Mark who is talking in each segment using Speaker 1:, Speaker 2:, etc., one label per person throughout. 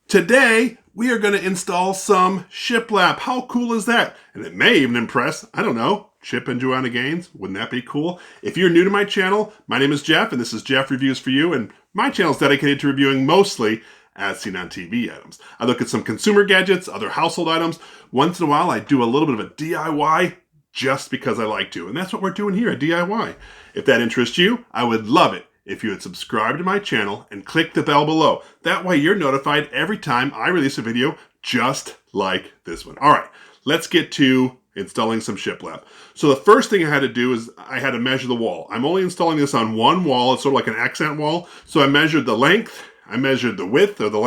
Speaker 1: Today, we are going to install some Shiplap. How cool is that? And it may even impress, I don't know, Chip and Joanna Gaines. Wouldn't that be cool? If you're new to my channel, my name is Jeff, and this is Jeff Reviews for You, and my channel is dedicated to reviewing mostly as seen on TV items. I look at some consumer gadgets, other household items. Once in a while, I do a little bit of a DIY just because I like to, and that's what we're doing here, a DIY. If that interests you, I would love it if you would subscribe to my channel and click the bell below. That way you're notified every time I release a video just like this one. All right, let's get to installing some shiplap. So the first thing I had to do is I had to measure the wall. I'm only installing this on one wall. It's sort of like an accent wall. So I measured the length, I measured the width, or the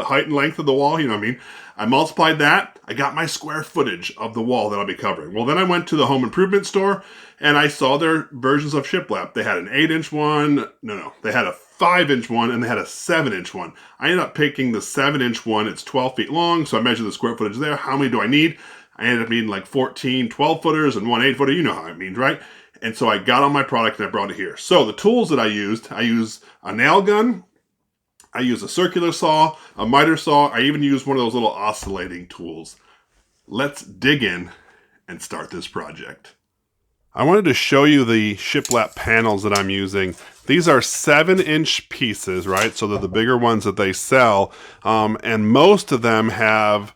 Speaker 1: height and length of the wall, you know what I mean? I multiplied that. I got my square footage of the wall that I'll be covering. Well, then I went to the home improvement store and I saw their versions of shiplap. They had an 8-inch one. They had a 5-inch one and they had a 7-inch one. I ended up picking the 7-inch one. It's 12 feet long. So I measured the square footage there. How many do I need? I ended up needing like 14 12-footers and one 8-footer. You know how it means, right? And so I got on my product and I brought it here. So the tools that I used a nail gun. I use a circular saw, a miter saw. I even use one of those little oscillating tools. Let's dig in and start this project. I wanted to show you the shiplap panels that I'm using. These are 7-inch pieces, right? So they're the bigger ones that they sell. And most of them have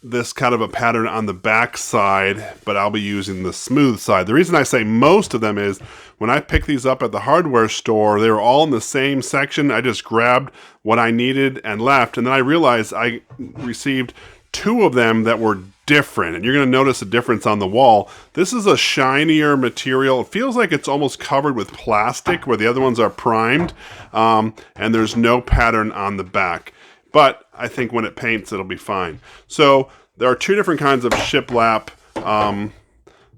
Speaker 1: this kind of a pattern on the back side, but I'll be using the smooth side. The reason I say most of them is when I picked these up at the hardware store, they were all in the same section. I just grabbed what I needed and left. And then I realized I received 2 of them that were different. And you're going to notice a difference on the wall. This is a shinier material. It feels like it's almost covered with plastic where the other ones are primed. And there's no pattern on the back. But I think when it paints, it'll be fine. So there are 2 different kinds of shiplap.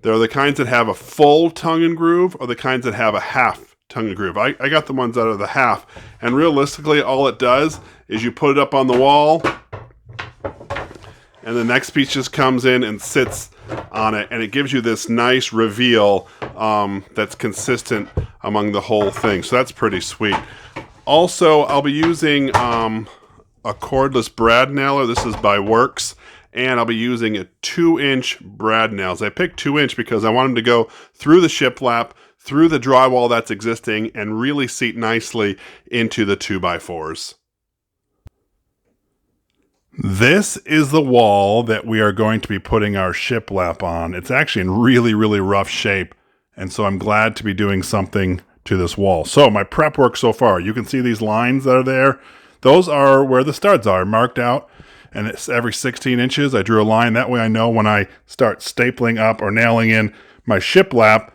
Speaker 1: There are the kinds that have a full tongue and groove or the kinds that have a half tongue and groove. I got the ones that are the half. And realistically, all it does is you put it up on the wall and the next piece just comes in and sits on it. And it gives you this nice reveal that's consistent among the whole thing. So that's pretty sweet. Also, I'll be using a cordless brad nailer. This is by Works. And I'll be using a 2-inch brad nails. I picked 2-inch because I want them to go through the shiplap, through the drywall that's existing, and really seat nicely into the 2x4s. This is the wall that we are going to be putting our shiplap on. It's actually in really, really rough shape. And so I'm glad to be doing something to this wall. So my prep work so far, you can see these lines that are there. Those are where the studs are marked out. And it's every 16 inches. I drew a line. That way I know when I start stapling up or nailing in my shiplap,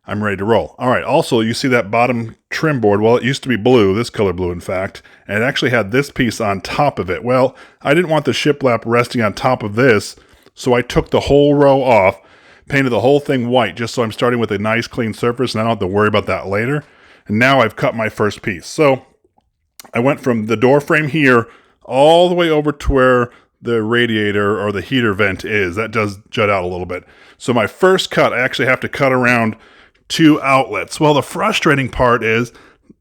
Speaker 1: I'm ready to roll. All right, also you see that bottom trim board. Well, it used to be blue, this color blue in fact, and it actually had this piece on top of it. Well, I didn't want the shiplap resting on top of this, so I took the whole row off, painted the whole thing white, just so I'm starting with a nice clean surface and I don't have to worry about that later. And now I've cut my first piece. So I went from the door frame here all the way over to where the radiator or the heater vent is. That does jut out a little bit. So my first cut, I actually have to cut around 2 outlets. Well, the frustrating part is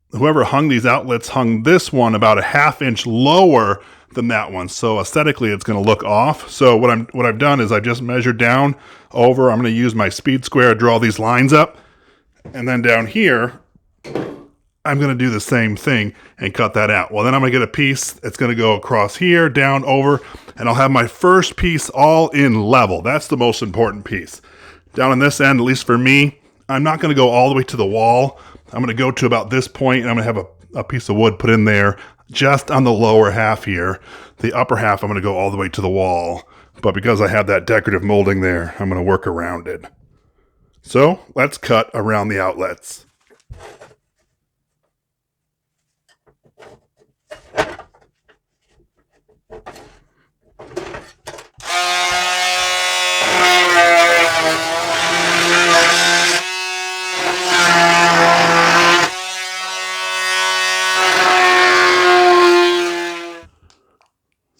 Speaker 1: whoever hung these outlets hung this one about a 1/2 inch lower than that one. So aesthetically, it's going to look off. So what I've done is I just measured down over. I'm going to use my speed square, draw these lines up. And then down here, I'm going to do the same thing and cut that out. Well, then I'm going to get a piece that's going to go across here, down, over, and I'll have my first piece all in level. That's the most important piece. Down on this end, at least for me, I'm not going to go all the way to the wall. I'm going to go to about this point, and I'm going to have a piece of wood put in there just on the lower half here. The upper half, I'm going to go all the way to the wall. But because I have that decorative molding there, I'm going to work around it. So let's cut around the outlets.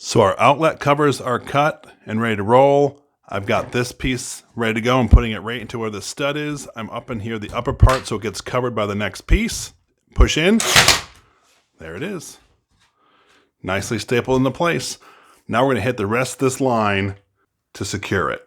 Speaker 1: So our outlet covers are cut and ready to roll. I've got this piece ready to go. I'm putting it right into where the stud is. I'm up in here, the upper part, so it gets covered by the next piece. Push in. There it is. Nicely stapled into place. Now we're going to hit the rest of this line to secure it.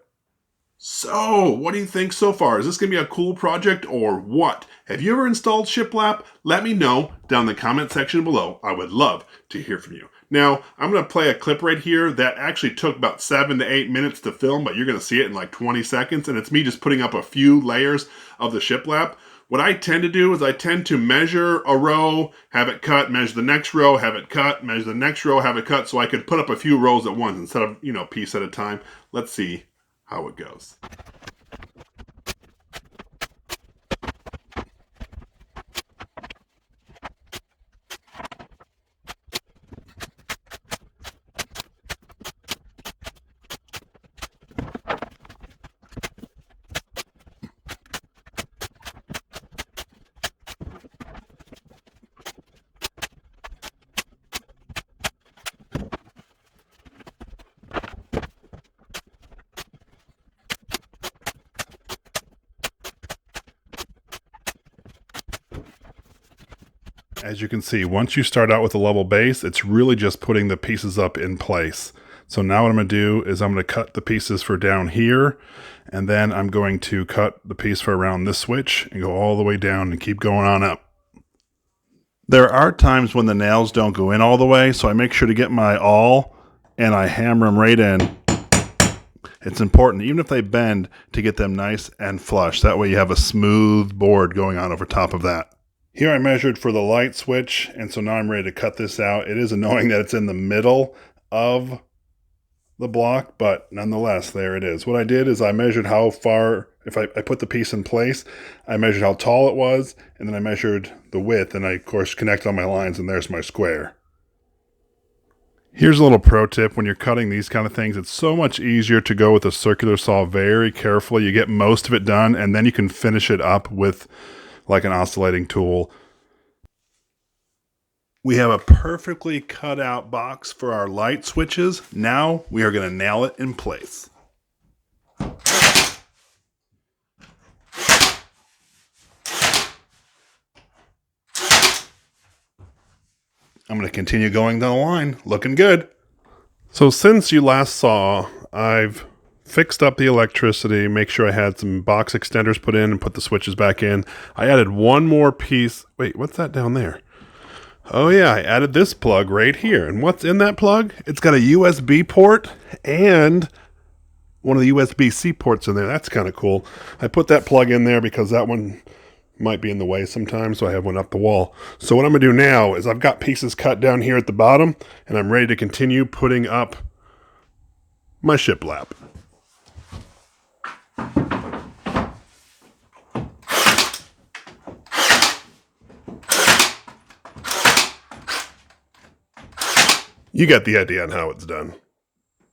Speaker 1: So, what do you think so far? Is this going to be a cool project or what? Have you ever installed Shiplap? Let me know down in the comment section below. I would love to hear from you. Now, I'm going to play a clip right here that actually took about 7 to 8 minutes to film, but you're going to see it in like 20 seconds, and it's me just putting up a few layers of the Shiplap. What I tend to do is I tend to measure a row, have it cut, measure the next row, have it cut, measure the next row, have it cut, so I could put up a few rows at once instead of, piece at a time. Let's see how it goes. As you can see, once you start out with a level base, it's really just putting the pieces up in place. So now what I'm going to do is I'm going to cut the pieces for down here, and then I'm going to cut the piece for around this switch and go all the way down and keep going on up. There are times when the nails don't go in all the way, so I make sure to get my awl and I hammer them right in. It's important, even if they bend, to get them nice and flush. That way you have a smooth board going on over top of that. Here I measured for the light switch, and so now I'm ready to cut this out. It is annoying that it's in the middle of the block, but nonetheless, there it is. What I did is I measured how far, if I put the piece in place, I measured how tall it was, and then I measured the width, and I, of course, connect all my lines, and there's my square. Here's a little pro tip. When you're cutting these kind of things, it's so much easier to go with a circular saw very carefully. You get most of it done, and then you can finish it up with like an oscillating tool. We have a perfectly cut out box for our light switches. Now we are going to nail it in place. I'm going to continue going down the line. Looking good. So since you last saw, I've fixed up the electricity, make sure I had some box extenders put in and put the switches back in. I added one more piece. Wait, what's that down there? Oh yeah, I added this plug right here. And what's in that plug? It's got a USB port and one of the USB-C ports in there. That's kind of cool. I put that plug in there because that one might be in the way sometimes, so I have one up the wall. So what I'm going to do now is I've got pieces cut down here at the bottom, and I'm ready to continue putting up my Shiplap. You get the idea on how it's done.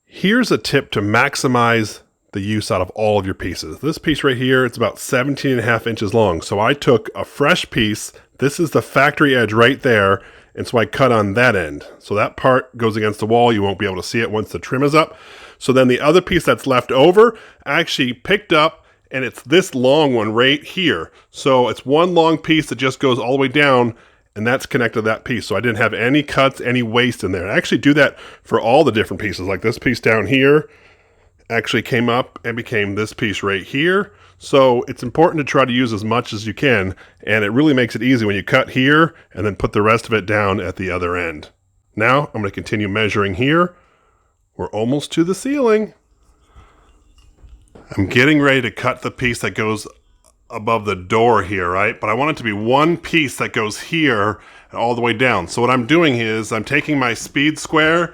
Speaker 1: Here's a tip to maximize the use out of all of your pieces. This piece right here, it's about 17.5 inches long. So I took a fresh piece. This is the factory edge right there. And so I cut on that end. So that part goes against the wall. You won't be able to see it once the trim is up. So then the other piece that's left over, I actually picked up, and it's this long one right here. So it's one long piece that just goes all the way down, and that's connected to that piece. So I didn't have any cuts, any waste in there. I actually do that for all the different pieces. Like this piece down here actually came up and became this piece right here. So it's important to try to use as much as you can, and it really makes it easy when you cut here and then put the rest of it down at the other end. Now I'm going to continue measuring here. We're almost to the ceiling. I'm getting ready to cut the piece that goes above the door here, right? But I want it to be one piece that goes here and all the way down. So what I'm doing is I'm taking my speed square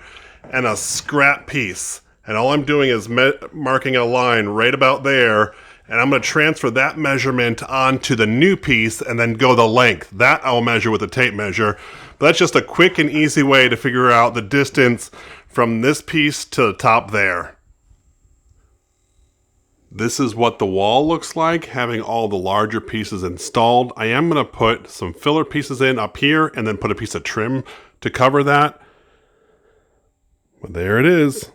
Speaker 1: and a scrap piece, and all I'm doing is marking a line right about there, and I'm going to transfer that measurement onto the new piece and then go the length. That I'll measure with a tape measure. But that's just a quick and easy way to figure out the distance from this piece to the top there. This is what the wall looks like, having all the larger pieces installed. I am going to put some filler pieces in up here and then put a piece of trim to cover that. But there it is.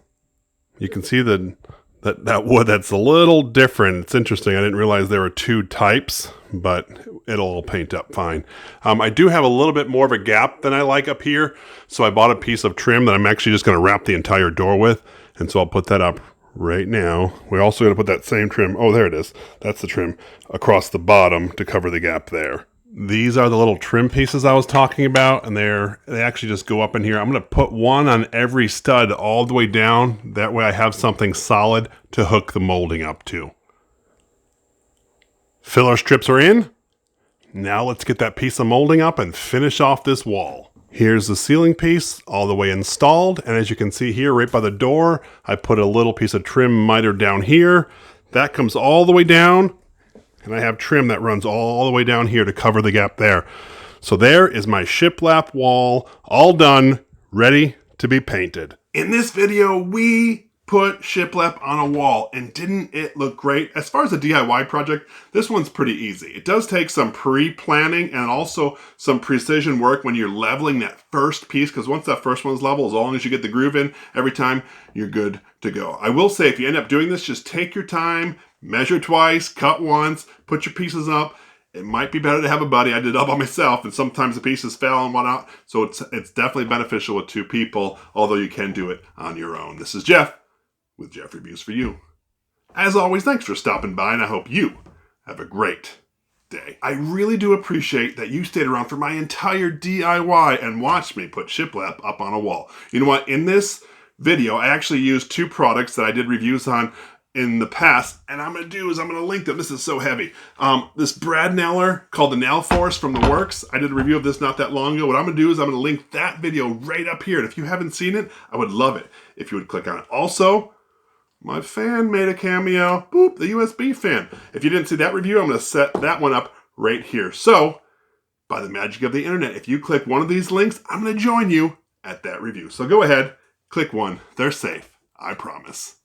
Speaker 1: You can see the that wood that's a little different. It's interesting. I didn't realize there were two types, but it'll all paint up fine. I do have a little bit more of a gap than I like up here, so I bought a piece of trim that I'm actually just going to wrap the entire door with, and so I'll put that up right now. We're also going to put that same trim, oh there it is, that's the trim, across the bottom to cover the gap there. These are the little trim pieces I was talking about, and they actually just go up in here. I'm going to put one on every stud all the way down. That way I have something solid to hook the molding up to. Filler strips are in. Now let's get that piece of molding up and finish off this wall. Here's the ceiling piece all the way installed, and as you can see here right by the door, I put a little piece of trim miter down here. That comes all the way down. And I have trim that runs all the way down here to cover the gap there. So there is my shiplap wall, all done, ready to be painted. In this video, we put shiplap on a wall, and didn't it look great? As far as a DIY project, this one's pretty easy. It does take some pre-planning and also some precision work when you're leveling that first piece, because once that first one's level, as long as you get the groove in every time, you're good to go. I will say, if you end up doing this, just take your time, measure twice, cut once, put your pieces up. It might be better to have a buddy. I did it all by myself, and sometimes the pieces fell and whatnot. So it's definitely beneficial with two people, although you can do it on your own. This is Jeff with Jeff Reviews for You. As always, thanks for stopping by, and I hope you have a great day. I really do appreciate that you stayed around for my entire DIY and watched me put shiplap up on a wall. You know what? In this video, I actually used two products that I did reviews on in the past, and I'm going to link them. This is so heavy. This brad nailer called the Nail Force from The Works. I did a review of this not that long ago. What I'm going to do is I'm going to link that video right up here, and if you haven't seen it, I would love it if you would click on it. Also, my fan made a cameo. Boop, the USB fan. If you didn't see that review, I'm going to set that one up right here. So, by the magic of the internet, if you click one of these links, I'm going to join you at that review. So go ahead, click one. They're safe. I promise.